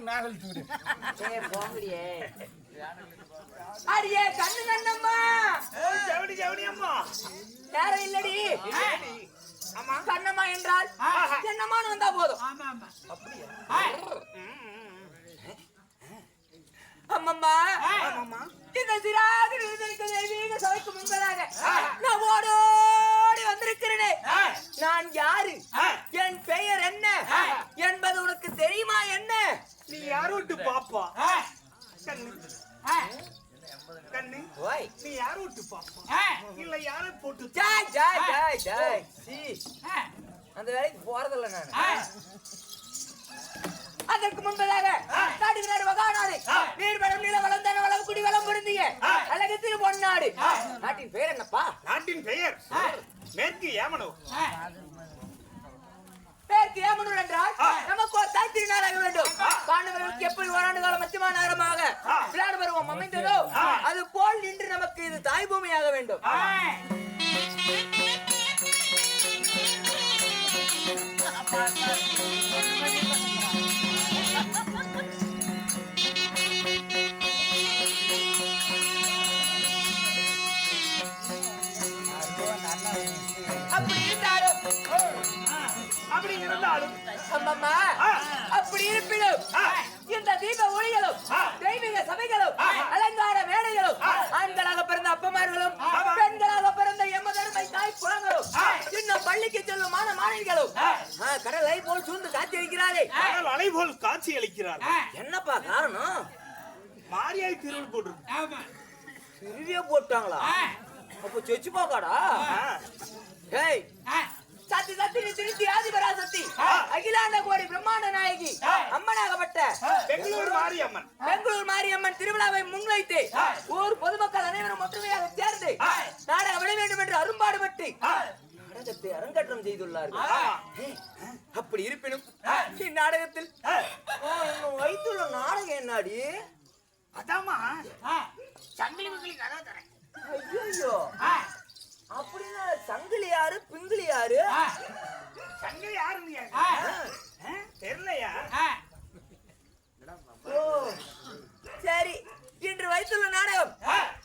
மேல தூடு போங்கடியே அடியே கண்ணு கண்ணம்மா ஜவுடி ஜவுடி அம்மா யாரும் இல்லடி ஆமா கண்ணம்மா என்றால் என்னம்மான்னு வந்தா போதும். அப்படியா அம்மம்மா இந்த சிறாது தெய்வீக சபைக்கு முன்பதாக நான் ஓடோடி வந்திருக்கிறேனே, நான் யாரு, என் பெயர் என்ன என்பது உனக்கு தெரியுமா? என்ன நீ யார் விட்டு பாப்பா கண்ணு கண்ணு நீ யார் விட்டு பாப்பா இல்ல யாரை போட்டு Joy Joy Joy Joy C அந்த வேலைக்கு போறதில்ல நான். அதற்கு முன்பதாக நாடு வகாநாடு நீர்வளம் நிலவளம் தனவளம் குடிவளம் பொருந்திய அழகு திரு பொன்னாடு. நாட்டின் பெயர் என்னப்பா? நாட்டின் பெயர் மேற்கு ஏமனூர். மேற்கு ஏமனூர் என்றால் நமக்கு ஒரு தாய் திருநாளாக வேண்டும். பாண்டவர்களுக்கு எப்படி ஓராண்டு காலம் மத்தியமா நகரமாக விளையாடு பருவம் அமைந்ததோ அது போல் நின்று நமக்கு இது தாய் பூமியாக வேண்டும். அப்படி இருந்தாலும் அப்படி இருப்பினும் இந்த தீப ஒளிகளும் தெய்வீக சபைகளும் அலங்கார மேடைகளும் ஆண்களாக பிறந்த அப்பமார்களும் பெண்களாக பிறந்த எம்மதர்மை தாய் குளங்களும் இன்னும் பள்ளிக்கு செல்லும் மாணவிகளும் கடல் அலை போல் சூழ்ந்து காட்சி அளிக்கிறாரே. கடல் அலை போல் காட்சி அளிக்கிறார். என்னப்பா காரணம்? மாரியாய் திருவிழா போட்டு திருவிழா போட்டாங்களா? அப்ப செச்சு போகாடா. ஏய் சத்தி சத்தி திருச்சி ஆதிபராசக்தி அகிலாண்ட கோடி பிரம்மாண்ட நாயகி அம்மனாகப்பட்ட பெங்களூர் மாரியம்மன் திருவிழாவை முன்வைத்து ஊர் பொதுமக்கள் அனைவரும் ஒற்றுமையாக சேர்ந்து நாடகம் விட வேண்டும் என்று அரும்பாடுபட்டு நாடகத்தை அரங்கேற்றம் செய்துள்ளார்கள். அப்படி இருப்பினும் இந்நாடகத்தில் வைத்துள்ள நாடகம் என்னாடி? அதாமா சங்கிலி மங்கிலி கதை தரேன். ஐயோ அப்படின்னா சங்கிலி யாரு பிங்கிலி யாரு? சங்கிலி யாருங்க தெரியலையா? ஓ சரி, இன்று வைத்துள்ள நாடகம்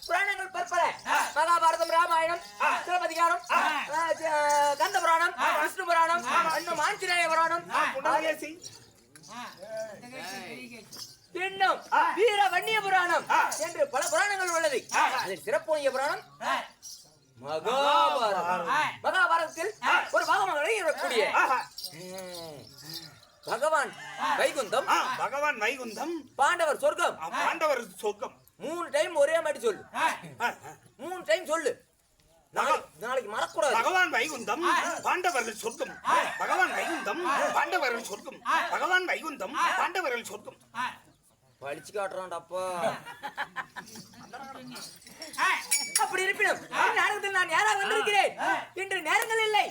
புராணங்கள் பற்பல. மகாபாரதம், ராமாயணம், சிலப்பதிகாரம், கந்த புராணம், விஷ்ணு புராணம், இன்னும் ஆஞ்சநேய புராணம், இன்னும் வீர வன்னிய புராணம் என்று பல புராணங்கள் உள்ளது. அதில் சிறப்புடைய புராணம் மகாபாரதம். மகாபாரதத்தில் ஒரு பாகமாக இருக்கக்கூடிய பகவான் வைகுந்தம், பகவான் வைகுந்தம், பாண்டவர் சொர்க்கம், பாண்டவர் சொர்க்கம் 3 டைம் ஒரே மாதிரி சொல்லு. 3 டைம் சொல்லு, நாளைக்கு மறக்கூடாது. பகவான் வைகுந்தம், பாண்டவர்கள் சொர்க்கம், பகவான் வைகுந்தம், பாண்டவர்கள் சொர்க்கம், பகவான் வைகுந்தம், பாண்டவர்கள் சொர்க்கம். படிச்சு காட்டுறான்டாப்பா. அப்படி இருப்பினும் நேரத்தில் நான் யாராக வந்திருக்கிறேன் இன்று நேரங்கள் இல்லை.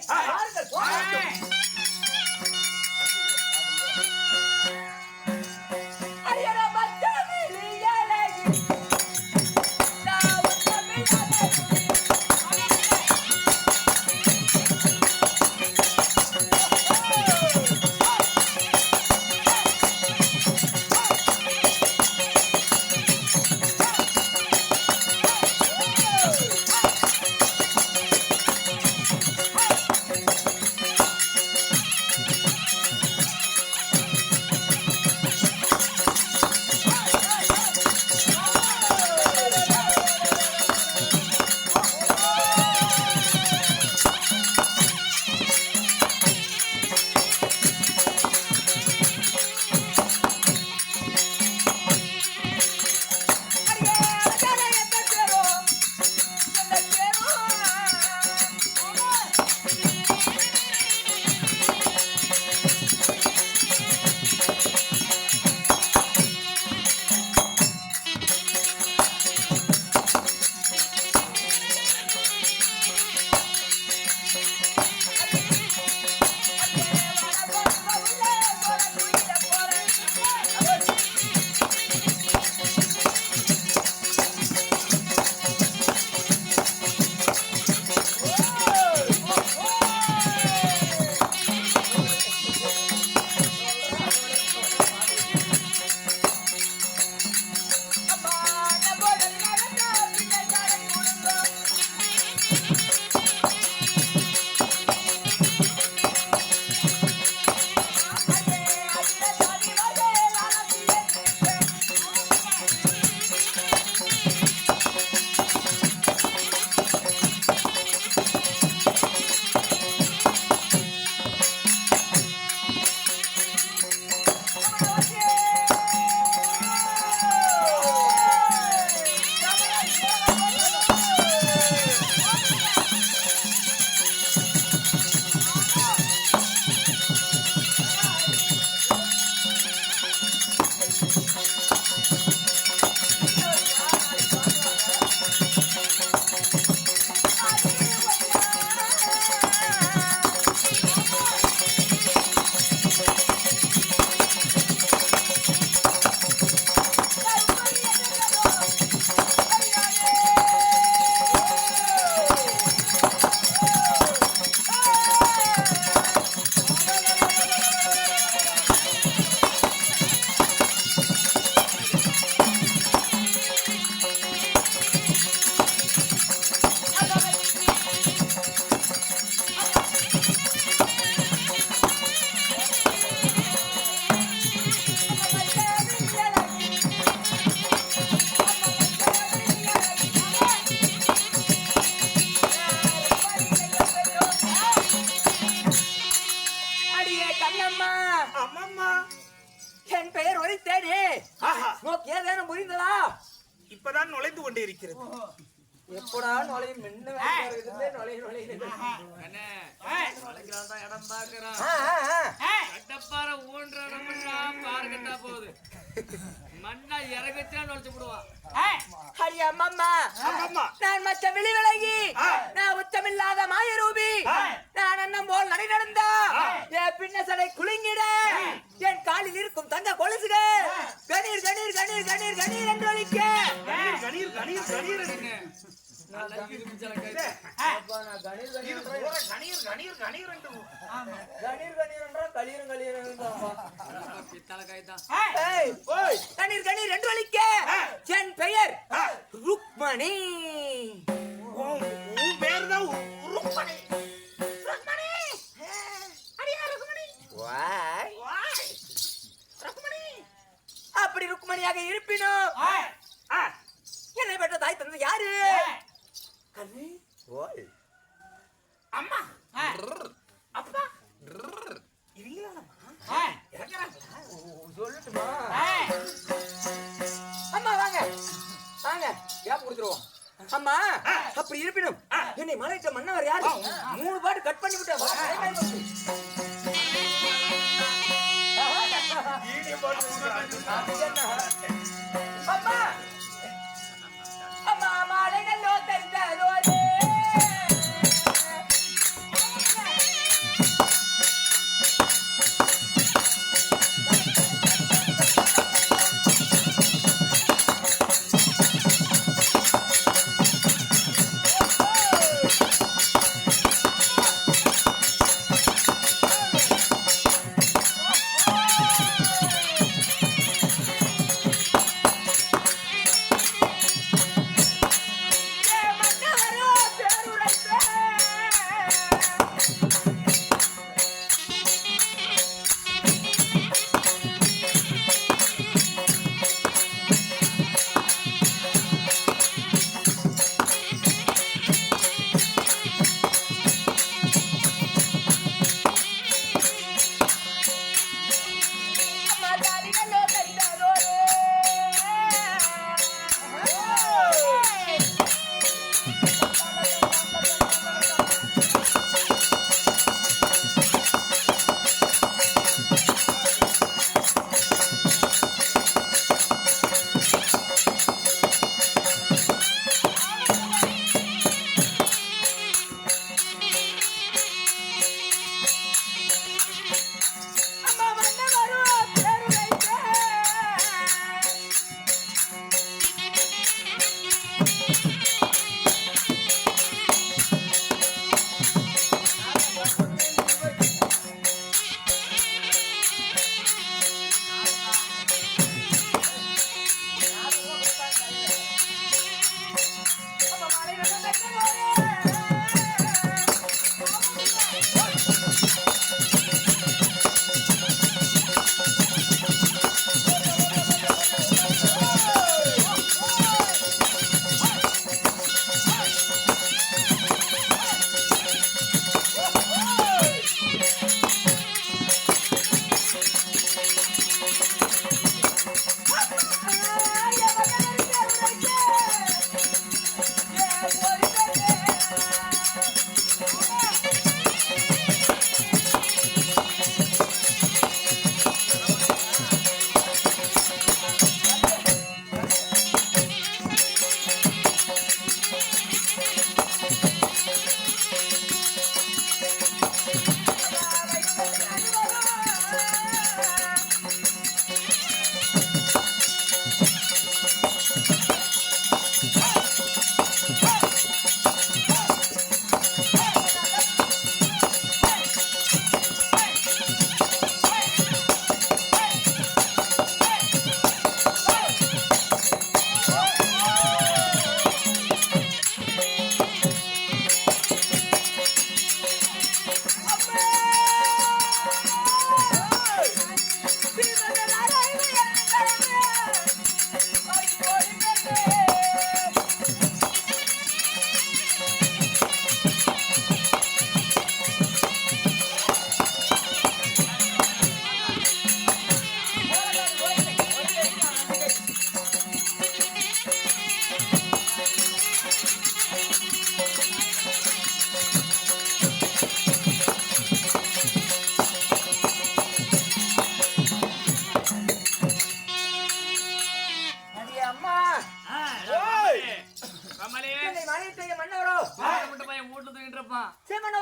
புரிந்ததா? இப்பதான் நுழைந்து கொண்டே இருக்கிறது. எப்படா நுழையும் மென்னு நுழையுது. இடம் பாக்குறான் கட்டப்பாறை ஊன்ற பாருங்கட்டா போகுது மண்ணா இறங்கச்சா நுழைச்சு விடுவான். ஹரி அம்மம்மா, அம்மம்மா. நான் மற்ற விழி விலகி நான் உச்சமில்லாத மாயரூபி நான் அண்ணன் போல் நடை நடந்தா என் பின்ன சடை குலுங்கிட என் காலில் இருக்கும் தங்க கொலுசுகள் கணீர் கணீர் கணீர் கணீர் கணீர் என்று ஒலிக்க கணீர் கணீர் கணீர் கணீர் என்று. அப்பா, நான் கணீர் கணீர் இது போல கணீர் கணீர் கணீர் என்று. கணீர் கணீர் என்றா களிரும் களிரும் பித்தளை காய்தான். ஏய், ஓய், கணீர் கணீர் என்று ஒலிக்க என் பெயர் ருக்மணி. உன் பேர் தான் ருக்மணி. ருக்மணி. அடியா ருக்மணி. வாய், வாய். ருக்மணி. அப்படி ருக்மணியாக இருப்பினும் ஆ, என்னை பெற்ற தாய் தந்தது யாரு? கண்ணு. ஓய். அம்மா. அப்பா. இவங்களாமா? இறங்குறாங்களா? சொல்லட்டுமா? அம்மா வாங்க வாங்க, ஏன் கொடுத்துருவோம். அம்மா, அப்படி இருப்பினும் என்னை மலைத்த மன்னவர் யாரு? 3 பாட்டு கட் பண்ணி விட்டேன். அம்மா அம்மா மாலை நல்லோ தந்ததோரே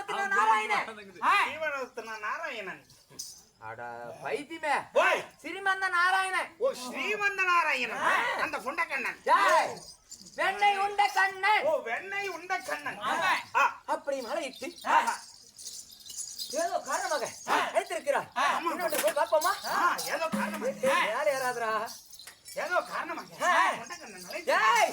ஸ்ரீவரத்ன நாராயணன். ஸ்ரீவரத்ன நாராயணன். அட பைத்தியமே, ஓய், ஸ்ரீமந்த நாராயணன். ஓ ஸ்ரீமந்த நாராயணன், அந்த புண்டக்கண்ணன். ஜெய், வெண்ணெய் உண்ட கண்ணன். ஓ வெண்ணெய் உண்ட கண்ணன். அப்படி மலையிட்டு ஏதோ காரணமாக எடுத்திருக்கிறார். இன்னொன்று போய் பார்ப்போமா? ஏதோ காரணமாக, யார் யாராதரா? ஏதோ காரணமாக புண்டக்கண்ணன் ஜெய்,